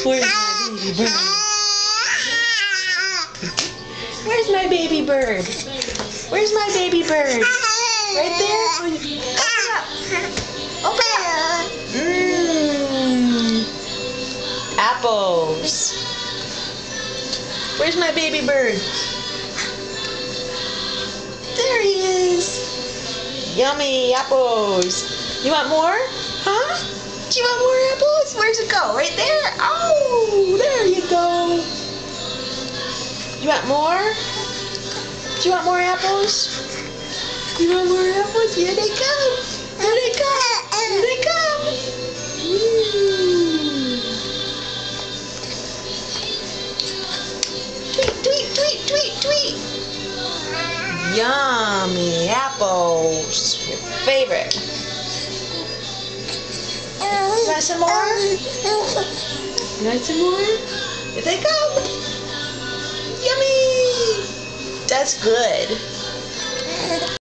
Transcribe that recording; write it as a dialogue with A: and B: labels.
A: Where's my baby bird? Where's my baby bird? Where's my baby bird? Right there? Open up. Mmm. Apples. Where's my baby bird? There he is. Yummy apples. You want more? Huh? Do you want more apples? Where's it go? Right there? Oh, there you go. You want more? Do you want more apples? You want more apples? Here they come. Here they come. Here they come. Tweet, tweet, tweet, tweet, tweet. Yummy apples. Your favorite. You want some more? You want some more? Here they come. Yummy. That's good.